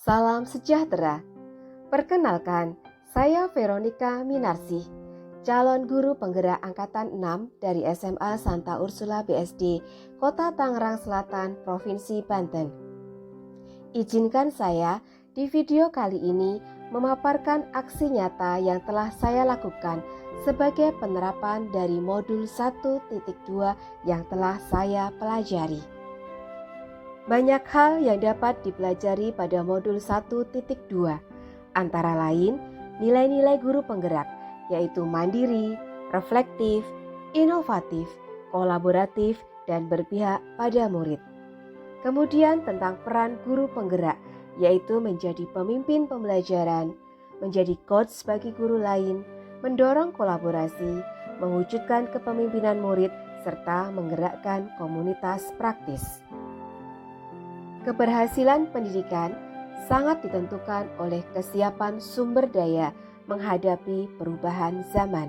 Salam sejahtera. Perkenalkan, saya Veronica Minarsih, calon guru penggerak angkatan 6 dari SMA Santa Ursula BSD, Kota Tangerang Selatan, Provinsi Banten. Izinkan saya di video kali ini memaparkan aksi nyata yang telah saya lakukan sebagai penerapan dari modul 1.2 yang telah saya pelajari. Banyak hal yang dapat dipelajari pada modul 1.2, antara lain nilai-nilai guru penggerak, yaitu mandiri, reflektif, inovatif, kolaboratif, dan berpihak pada murid. Kemudian tentang peran guru penggerak, yaitu menjadi pemimpin pembelajaran, menjadi coach bagi guru lain, mendorong kolaborasi, mewujudkan kepemimpinan murid, serta menggerakkan komunitas praktis. Keberhasilan pendidikan sangat ditentukan oleh kesiapan sumber daya menghadapi perubahan zaman,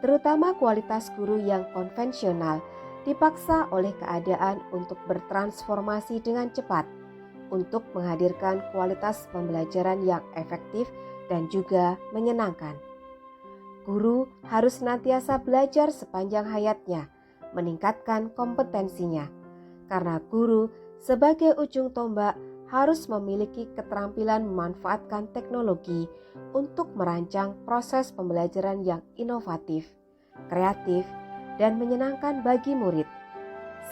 terutama kualitas guru yang konvensional dipaksa oleh keadaan untuk bertransformasi dengan cepat untuk menghadirkan kualitas pembelajaran yang efektif dan juga menyenangkan. Guru harus senantiasa belajar sepanjang hayatnya, meningkatkan kompetensinya, karena guru sebagai ujung tombak harus memiliki keterampilan memanfaatkan teknologi untuk merancang proses pembelajaran yang inovatif, kreatif, dan menyenangkan bagi murid,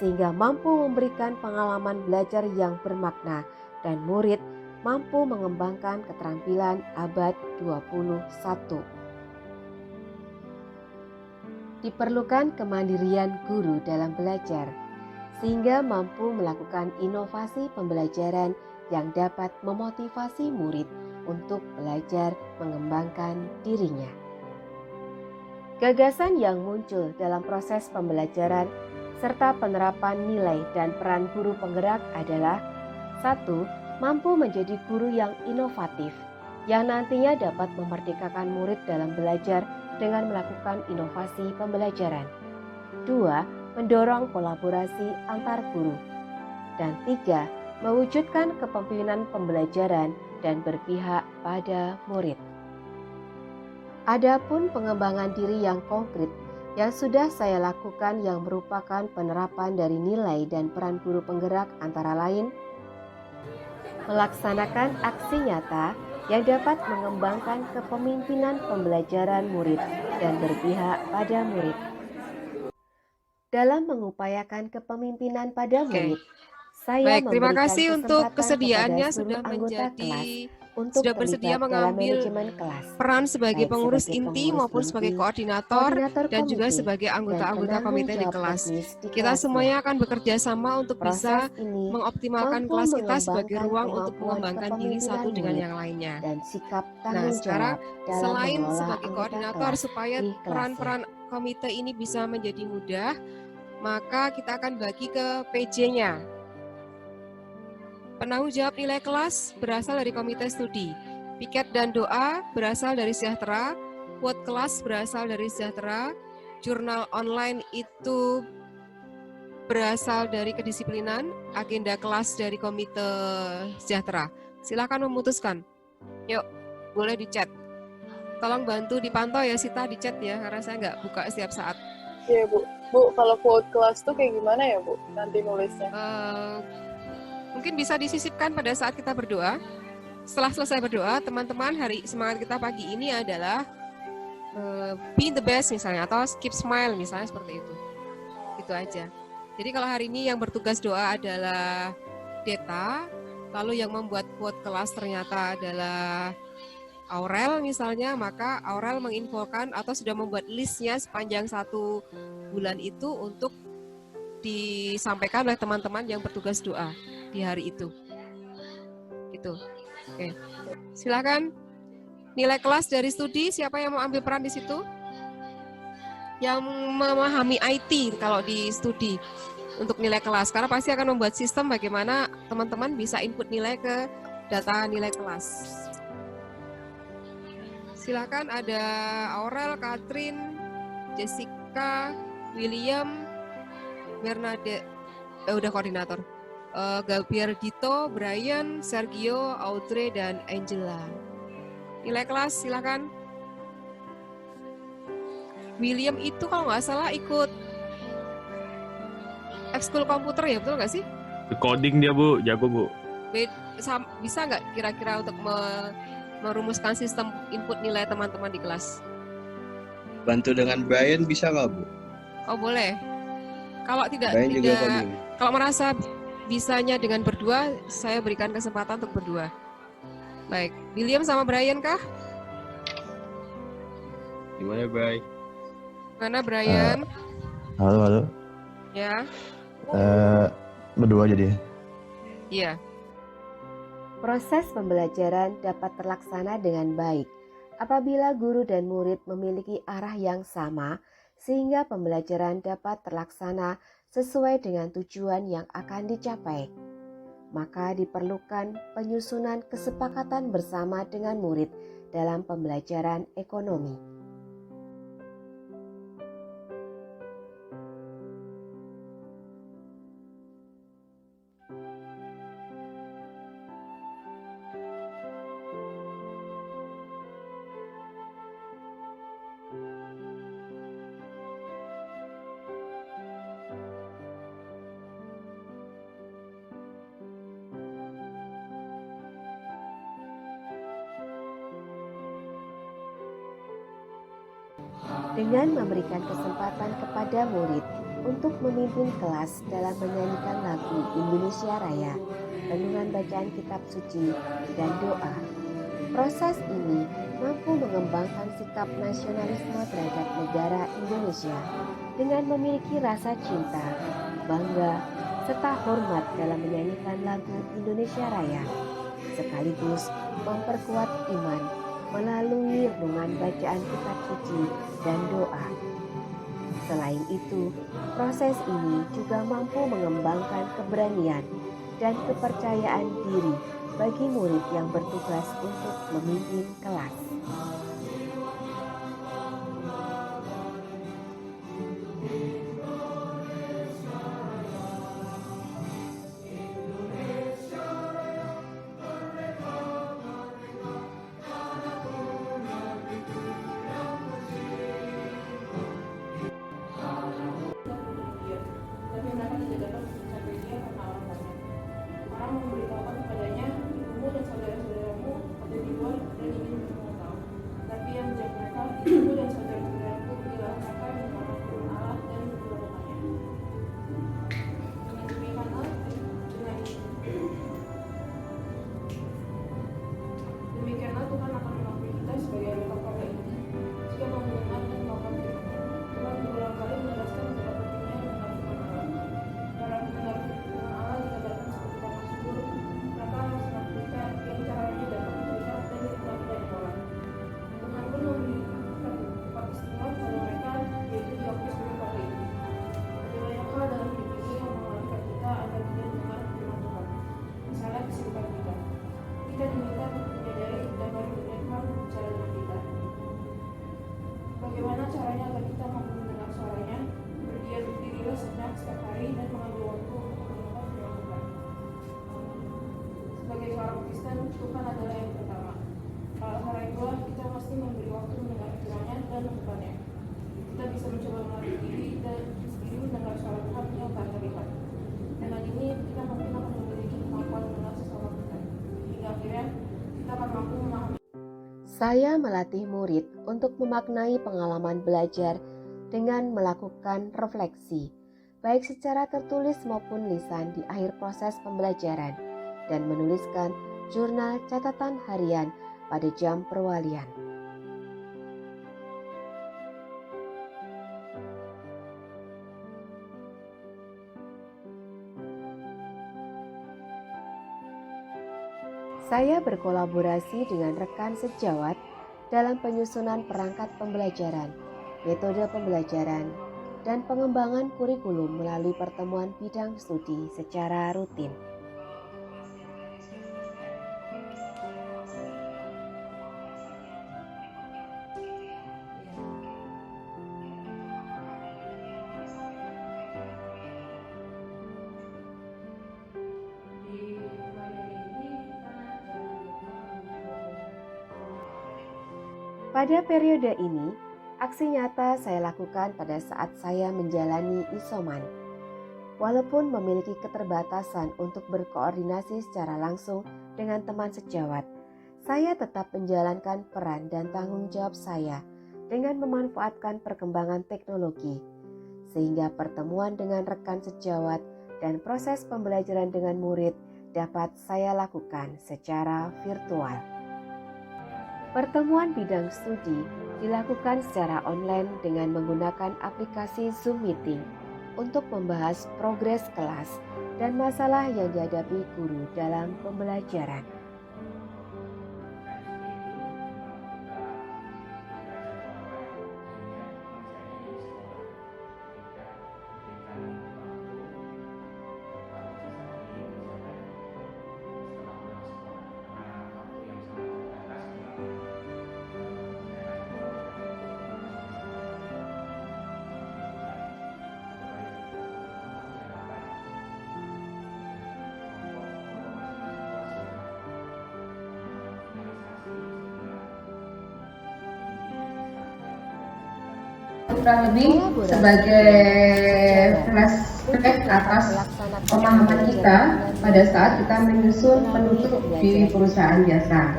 sehingga mampu memberikan pengalaman belajar yang bermakna dan murid mampu mengembangkan keterampilan abad 21. Diperlukan kemandirian guru dalam belajar, sehingga mampu melakukan inovasi pembelajaran yang dapat memotivasi murid untuk belajar mengembangkan dirinya. Gagasan yang muncul dalam proses pembelajaran serta penerapan nilai dan peran guru penggerak adalah 1. Mampu menjadi guru yang inovatif, yang nantinya dapat memerdekakan murid dalam belajar dengan melakukan inovasi pembelajaran. 2. Mendorong kolaborasi antar guru. Dan 3. Mewujudkan kepemimpinan pembelajaran dan berpihak pada murid. Adapun pengembangan diri yang konkret yang sudah saya lakukan yang merupakan penerapan dari nilai dan peran guru penggerak antara lain melaksanakan aksi nyata yang dapat mengembangkan kepemimpinan pembelajaran murid dan berpihak pada murid. Dalam mengupayakan kepemimpinan pada murid, saya terima memberikan kasih untuk kesempatan kesediaannya kepada sudah anggota kelas untuk sudah bersedia terlibat dalam mengambil manajemen kelas, peran sebagai baik pengurus sebagai inti pengurus maupun sebagai inti, koordinator dan juga komite, sebagai dan anggota-anggota penanggung komite di jawab kelas. teknis di Kita kelasnya. semuanya akan bekerja sama untuk bisa Proses ini mengoptimalkan mampu kelas kita sebagai mengembangkan ruang untuk kemampuan mengembangkan diri kepemimpinan satu dengan murid yang lainnya. dan sikap Nah, tanggung sekarang jawab dalam selain mengelola sebagai anggota koordinator kelas supaya di kelasnya. peran-peran komite ini bisa menjadi mudah, maka kita akan bagi ke PJ-nya. Penanggung jawab nilai kelas berasal dari komite studi. Piket dan doa berasal dari Sejahtera. Quote kelas berasal dari Sejahtera. Jurnal online itu berasal dari kedisiplinan. Agenda kelas dari komite Sejahtera. Silakan memutuskan. Yuk, boleh di chat. Tolong bantu dipantau ya Sita di chat ya, karena saya nggak buka setiap saat. Iya Bu. Bu, kalau quote kelas tuh kayak gimana ya Bu nanti nulisnya? Mungkin bisa disisipkan pada saat kita berdoa. Setelah selesai berdoa, teman-teman, hari semangat kita pagi ini adalah be the best misalnya, atau keep smile misalnya, seperti itu. Itu aja. Jadi kalau hari ini yang bertugas doa adalah Deta, lalu yang membuat quote kelas ternyata adalah Aurel misalnya, maka Aurel menginfokan atau sudah membuat listnya sepanjang 1 bulan itu untuk disampaikan oleh teman-teman yang bertugas doa di hari itu. Gitu. Oke. Silakan nilai kelas dari studi, siapa yang mau ambil peran di situ? Yang memahami IT kalau di studi untuk nilai kelas, karena pasti akan membuat sistem bagaimana teman-teman bisa input nilai ke data nilai kelas. Silakan, ada Aurel, Katrin, Jessica, William, Bernadette, udah koordinator. Gabriel Dito, Brian, Sergio, Audrey, dan Angela. Nilai kelas silakan. William itu kalau nggak salah ikut ekskul komputer ya, betul nggak sih? Coding dia Bu, jago Bu. Bisa nggak kira-kira untuk merumuskan sistem input nilai teman-teman di kelas? Bantu dengan Brian bisa nggak Bu? Oh boleh. Kalau Brian juga coding. kalau merasa bisanya dengan berdua, saya berikan kesempatan untuk berdua. Baik, William sama Brian kah? Gimana Bray? Mana Brian? Halo. Ya, Berdua jadi. iya. Proses pembelajaran dapat terlaksana dengan baik apabila guru dan murid memiliki arah yang sama sehingga pembelajaran dapat terlaksana sesuai dengan tujuan yang akan dicapai. Maka diperlukan penyusunan kesepakatan bersama dengan murid dalam pembelajaran ekonomi. Dengan memberikan kesempatan kepada murid untuk memimpin kelas dalam menyanyikan lagu Indonesia Raya, renungan bacaan kitab suci, dan doa. Proses ini mampu mengembangkan sikap nasionalisme terhadap negara Indonesia dengan memiliki rasa cinta, bangga, serta hormat dalam menyanyikan lagu Indonesia Raya, sekaligus memperkuat iman melalui renungan bacaan kitab suci dan doa. Selain itu, proses ini juga mampu mengembangkan keberanian dan kepercayaan diri bagi murid yang bertugas untuk memimpin kelas. Tapi mereka tidak dapat mencapai dia karena alasannya. Orang memberitahukan kepadanya, ibumu dan saudara-saudaramu ada di luar dan ingin bertemu kau. Tapi yang menjawab mereka, ibumu dan saudara-saudaraku pergilah mereka mengenal firman Allah dan berdoa-doanya. Demikianlah Tuhan akan mengakui kita sebagai anggota keluarga inti jika mau mendengar dan melakukan firman-Nya. Tuhan berulang kali menegaskan betapa pentingnya mendengar firman Allah. Para pendengar firman Allah dikabarkan seperti tanah subur, mereka harus melakukan yang caranya dapat dilihat dan dinikmati banyak orang. Tuhan pun memberikan tempat istimewa kepada mereka, yaitu diakui sebagai keluarga inti. Ada banyak hal dalam hidup ini yang mengalihkan kita agar tidak mendengar firman Tuhan. Misalnya kesibukan kita. Kita diminta untuk menyadari dan baru Tuhan bicara dengan kita. Bagaimana caranya agar kita mampu mendengar suaranya? Berdirilah sejenak setiap hari dan mengambil waktu untuk mendengar firman Tuhan. Sebagai seorang Kristen, Tuhan adalah yang pertama. Kalau karena itulah kita mesti memberi waktu mendengar firman-Nya dan melakukannya. Kita bisa mencoba melatih diri dan sendiri mendengar suara Tuhan yang tak terlihat. Dengan ini kita mungkin akan memiliki kemampuan mengenal sesama kita. Hingga akhirnya kita akan mampu memahami. Saya melatih murid untuk memaknai pengalaman belajar dengan melakukan refleksi, baik secara tertulis maupun lisan di akhir proses pembelajaran, dan menuliskan jurnal catatan harian pada jam perwalian. Saya berkolaborasi dengan rekan sejawat dalam penyusunan perangkat pembelajaran, metode pembelajaran, dan pengembangan kurikulum melalui pertemuan bidang studi secara rutin. Pada periode ini, aksi nyata saya lakukan pada saat saya menjalani isoman. Walaupun memiliki keterbatasan untuk berkoordinasi secara langsung dengan teman sejawat, saya tetap menjalankan peran dan tanggung jawab saya dengan memanfaatkan perkembangan teknologi, sehingga pertemuan dengan rekan sejawat dan proses pembelajaran dengan murid dapat saya lakukan secara virtual. Pertemuan bidang studi dilakukan secara online dengan menggunakan aplikasi Zoom Meeting untuk membahas progres kelas dan masalah yang dihadapi guru dalam pembelajaran. kurang lebih sebagai flashback atas pemahaman kita pada saat kita menyusun penutup di perusahaan jasa.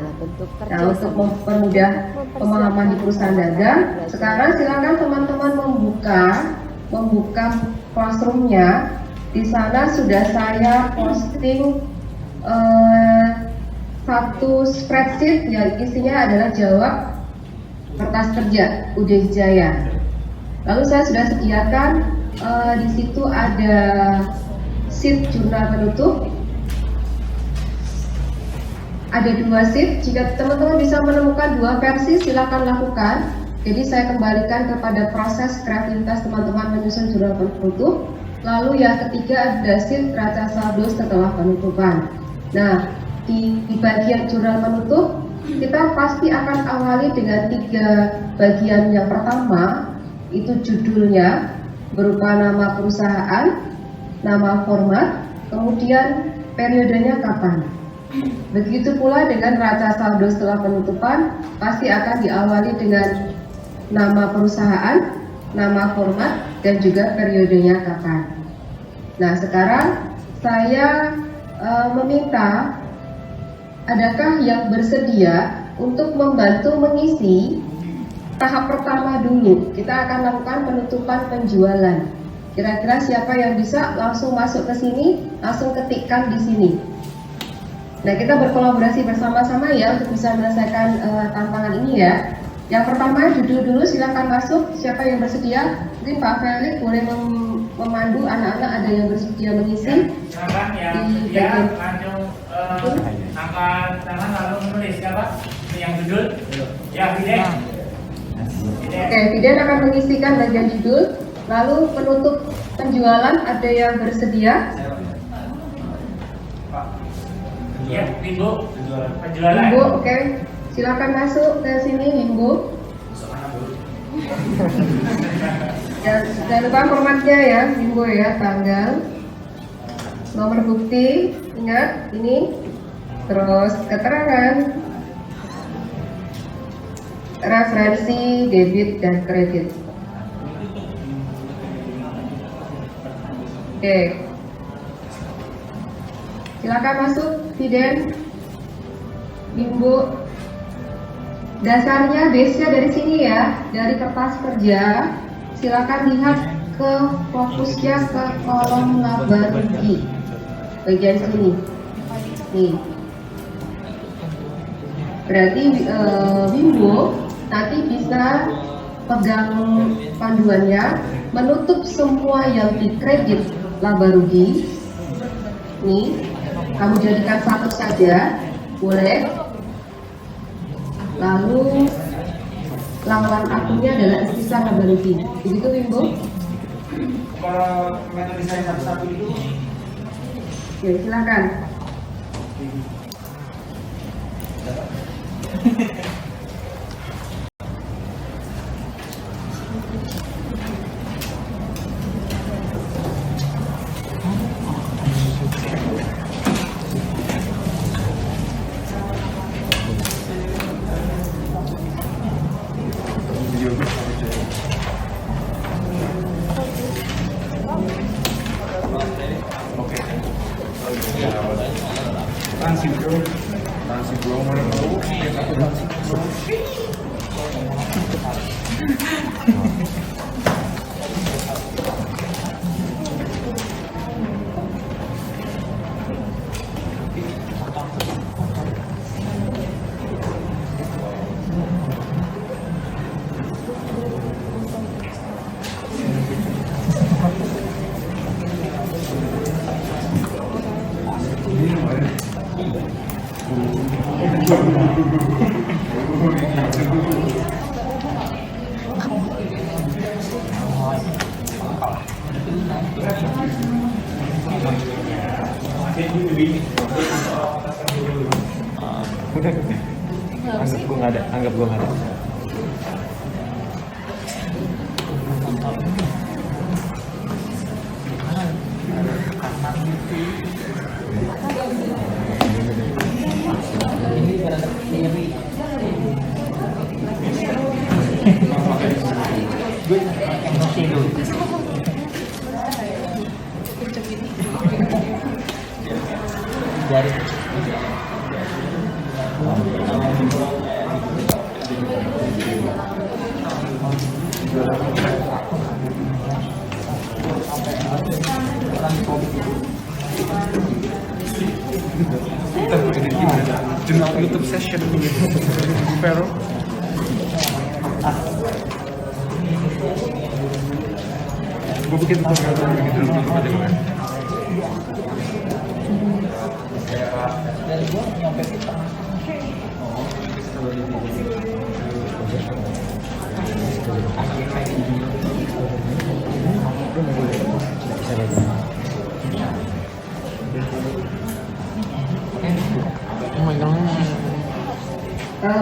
Nah, untuk mempermudah pemahaman di perusahaan dagang, sekarang silakan teman-teman membuka classroom-nya. Di sana sudah saya posting satu spreadsheet yang isinya adalah jawab kertas kerja UD Jaya. Lalu saya sudah sediakan di situ ada sheet jurnal penutup, ada 2 sheet. Jika teman-teman bisa menemukan 2 versi, silakan lakukan. Jadi saya kembalikan kepada proses kreativitas teman-teman menyusun jurnal penutup. Lalu yang ketiga ada sheet raca saldo setelah penutupan. Nah, di bagian jurnal penutup kita pasti akan awali dengan 3 bagian. Yang pertama itu judulnya berupa nama perusahaan, nama format, kemudian periodenya kapan. Begitu pula dengan raca saldo setelah penutupan, pasti akan diawali dengan nama perusahaan, nama format, dan juga periodenya kapan. Nah, sekarang saya meminta, adakah yang bersedia untuk membantu mengisi tahap pertama dulu? Kita akan lakukan penutupan penjualan. Kira-kira siapa yang bisa langsung masuk ke sini, langsung ketikkan di sini. Nah, kita berkolaborasi bersama-sama ya untuk bisa menyelesaikan tantangan ini ya. Yang pertama judul dulu, silakan masuk. Siapa yang bersedia? Mungkin Pak Felix boleh memandu anak-anak, ada yang bersedia mengisi. Silakan yang bersedia langsung angkat tangan lalu menulis ya Pak. Yang judul. Ya, Fiden. Oke, Fiden akan mengisikan bagian judul. Lalu penutup penjualan, ada yang bersedia? Ya, Bimbo. Penjualan. Bimbo, oke. Silakan masuk ke sini, Bimbo. Jangan lupa formatnya ya, Bimbo ya, tanggal, nomor bukti, ingat ini, terus keterangan, referensi, debit dan kredit. Oke, silakan masuk, Fiden, Bimbo. Dasarnya, base-nya dari sini ya, dari kertas kerja. Silakan lihat ke fokusnya ke kolom laba rugi bagian sini. Nih. Berarti Bimbo nanti bisa pegang panduannya, menutup semua yang dikredit laba rugi. Nih, kamu jadikan satu saja, boleh. Lalu lawan akunnya adalah istilah laba rugi. Begitu Bimbo? Kalau metode desain satu-satu itu. Oke, silakan. Anggap gue nggak ada. Jurnal YouTube session Vero. Gue bikin tutorial gitu dulu aja gue.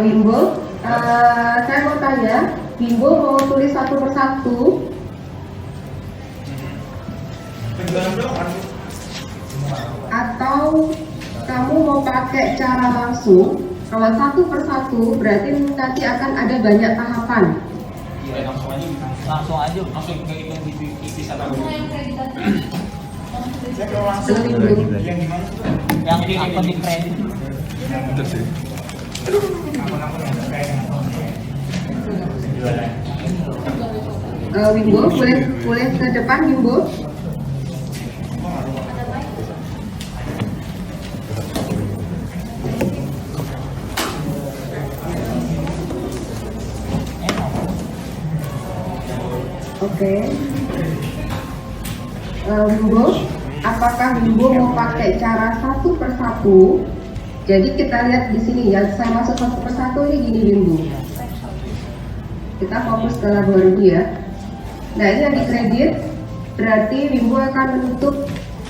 Bimbo, saya mau tanya, Bimbo mau tulis satu persatu atau kamu mau pakai cara langsung? Kalau satu persatu berarti nanti akan ada banyak tahapan. Iya, langsung aja langsung kehitung bisa yang di akun di kredit. Betul sih. Wimbo, boleh ke depan Wimbo. Oke. Wimbo, apakah Wimbo mau pakai cara satu persatu? Jadi kita lihat di sini ya, saya masuk satu persatu ini gini Wimbo. Kita fokus ke laboratorium ya. Nah ini yang dikredit, berarti Wimbo akan menutup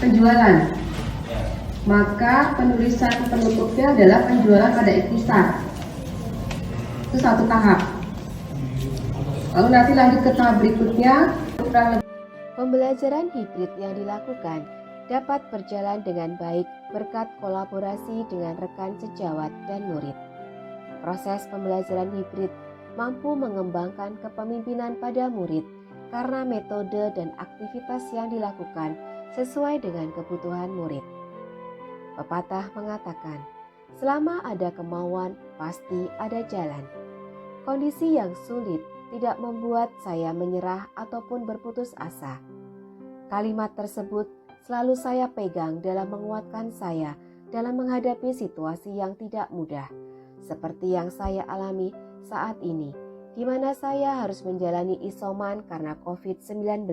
penjualan. Maka penulisan penutupnya adalah penjualan pada ikhtisar. Itu satu tahap. Lalu nanti lanjut ke tahap berikutnya. Pembelajaran hibrid yang dilakukan dapat berjalan dengan baik berkat kolaborasi dengan rekan sejawat dan murid. Proses pembelajaran hibrid mampu mengembangkan kepemimpinan pada murid karena metode dan aktivitas yang dilakukan sesuai dengan kebutuhan murid. Pepatah mengatakan, selama ada kemauan, pasti ada jalan. Kondisi yang sulit tidak membuat saya menyerah ataupun berputus asa. Kalimat tersebut selalu saya pegang dalam menguatkan saya dalam menghadapi situasi yang tidak mudah, seperti yang saya alami saat ini, di mana saya harus menjalani isoman karena COVID-19.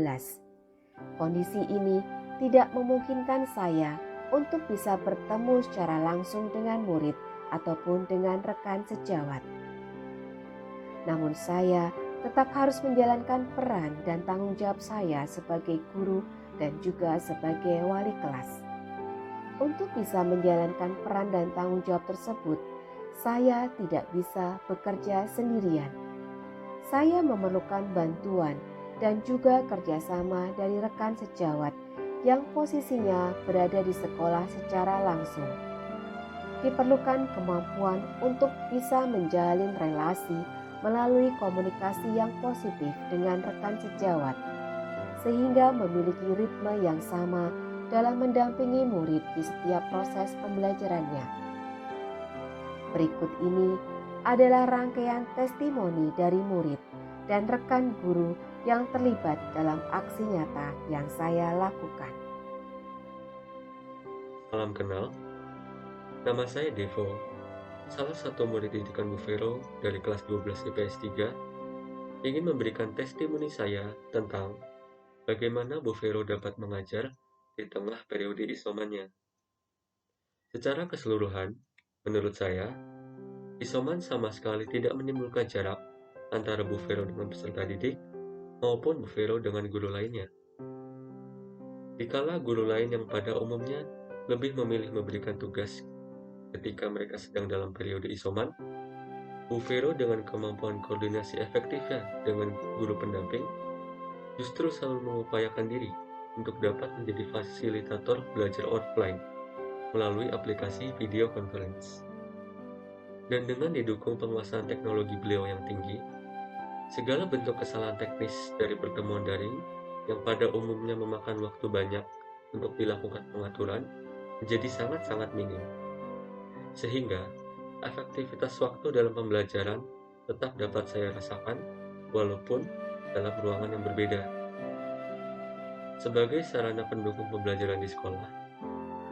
Kondisi ini tidak memungkinkan saya untuk bisa bertemu secara langsung dengan murid ataupun dengan rekan sejawat. Namun saya tetap harus menjalankan peran dan tanggung jawab saya sebagai guru dan juga sebagai wali kelas. Untuk bisa menjalankan peran dan tanggung jawab tersebut, saya tidak bisa bekerja sendirian. Saya memerlukan bantuan dan juga kerjasama dari rekan sejawat yang posisinya berada di sekolah secara langsung. Diperlukan kemampuan untuk bisa menjalin relasi melalui komunikasi yang positif dengan rekan sejawat, sehingga memiliki ritme yang sama dalam mendampingi murid di setiap proses pembelajarannya. Berikut ini adalah rangkaian testimoni dari murid dan rekan guru yang terlibat dalam aksi nyata yang saya lakukan. Salam kenal, nama saya Devo, salah satu murid didikan Bu Vero dari kelas 12 IPS 3, ingin memberikan testimoni saya tentang bagaimana Bu Vero dapat mengajar di tengah periode isomannya. Secara keseluruhan, menurut saya, isoman sama sekali tidak menimbulkan jarak antara Bu Vero dengan peserta didik maupun Bu Vero dengan guru lainnya. Dikala guru lain yang pada umumnya lebih memilih memberikan tugas ketika mereka sedang dalam periode isoman, Bu Vero dengan kemampuan koordinasi efektifnya dengan guru pendamping justru selalu mengupayakan diri untuk dapat menjadi fasilitator belajar offline melalui aplikasi video conference. Dan dengan didukung penguasaan teknologi beliau yang tinggi, segala bentuk kesalahan teknis dari pertemuan daring yang pada umumnya memakan waktu banyak untuk dilakukan pengaturan menjadi sangat-sangat minim. Sehingga, efektivitas waktu dalam pembelajaran tetap dapat saya rasakan walaupun dalam ruangan yang berbeda. Sebagai sarana pendukung pembelajaran di sekolah,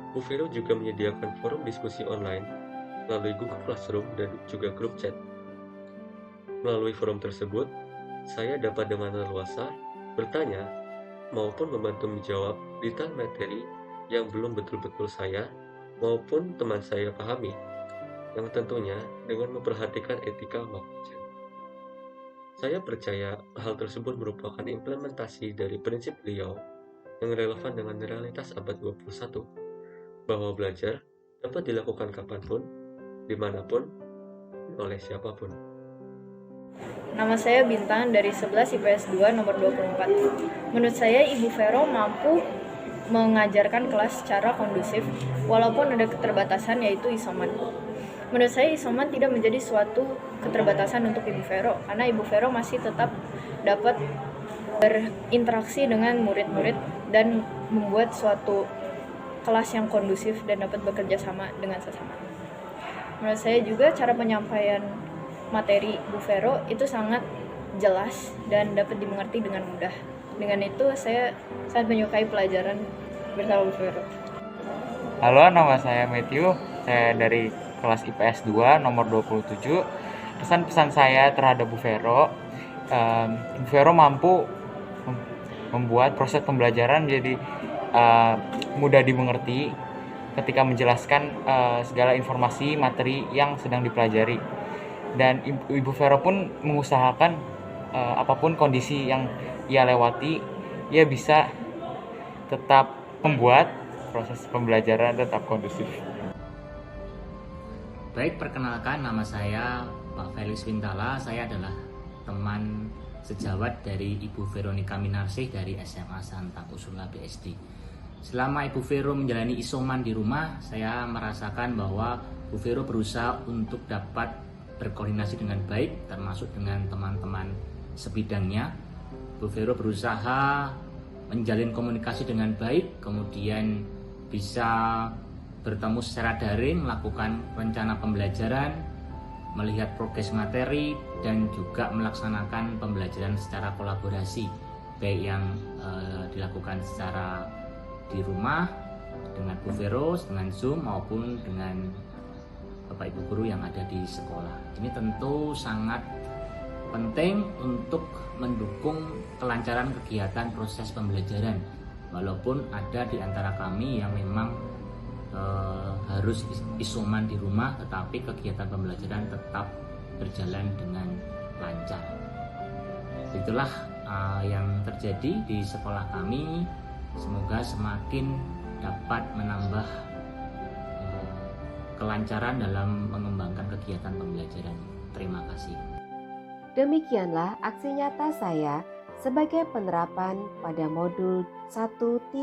Bu Vero juga menyediakan forum diskusi online melalui Google Classroom dan juga grup chat. Melalui forum tersebut, saya dapat dengan leluasa bertanya maupun membantu menjawab detail materi yang belum betul-betul saya maupun teman saya pahami, yang tentunya dengan memperhatikan etika waktu. Saya percaya hal tersebut merupakan implementasi dari prinsip beliau yang relevan dengan realitas abad 21, bahwa belajar dapat dilakukan kapanpun, dimanapun, oleh siapapun. Nama saya Bintang dari 11 IPS 2 nomor 24. Menurut saya Ibu Vero mampu mengajarkan kelas secara kondusif walaupun ada keterbatasan yaitu isoman. Menurut saya isoman tidak menjadi suatu keterbatasan untuk Ibu Vero karena Ibu Vero masih tetap dapat berinteraksi dengan murid-murid dan membuat suatu kelas yang kondusif dan dapat bekerja sama dengan sesama. Menurut saya juga cara penyampaian materi Bu Vero itu sangat jelas dan dapat dimengerti dengan mudah. Dengan itu saya sangat menyukai pelajaran bersama Bu Vero. Halo, nama saya Matthew. Saya dari kelas IPS 2 nomor 27. Pesan-pesan saya terhadap Bu Vero, Bu Vero mampu membuat proses pembelajaran jadi mudah dimengerti ketika menjelaskan segala informasi materi yang sedang dipelajari. Dan Ibu Vero pun mengusahakan apapun kondisi yang ia lewati, ia bisa tetap membuat proses pembelajaran tetap kondusif. Baik, perkenalkan nama saya Pak Felix Wintala. Saya adalah teman sejawat dari Ibu Veronica Minarsih dari SMA Santa Ursula BSD. Selama Ibu Vero menjalani isoman di rumah, saya merasakan bahwa Bu Vero berusaha untuk dapat berkoordinasi dengan baik, termasuk dengan teman-teman sebidangnya. Bu Vero berusaha menjalin komunikasi dengan baik, kemudian bisa bertemu secara daring, melakukan rencana pembelajaran, melihat progres materi, dan juga melaksanakan pembelajaran secara kolaborasi, baik yang dilakukan secara di rumah dengan Bu Vero, dengan Zoom, maupun dengan Bapak Ibu Guru yang ada di sekolah. Ini tentu sangat penting untuk mendukung kelancaran kegiatan proses pembelajaran, walaupun ada di antara kami yang memang harus isoman di rumah, tetapi kegiatan pembelajaran tetap berjalan dengan lancar. Itulah yang terjadi di sekolah kami. Semoga semakin dapat menambah kelancaran dalam mengembangkan kegiatan pembelajaran. Terima kasih. Demikianlah aksi nyata saya sebagai penerapan pada modul 1.2.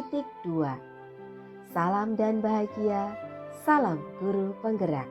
Salam dan bahagia, salam guru penggerak.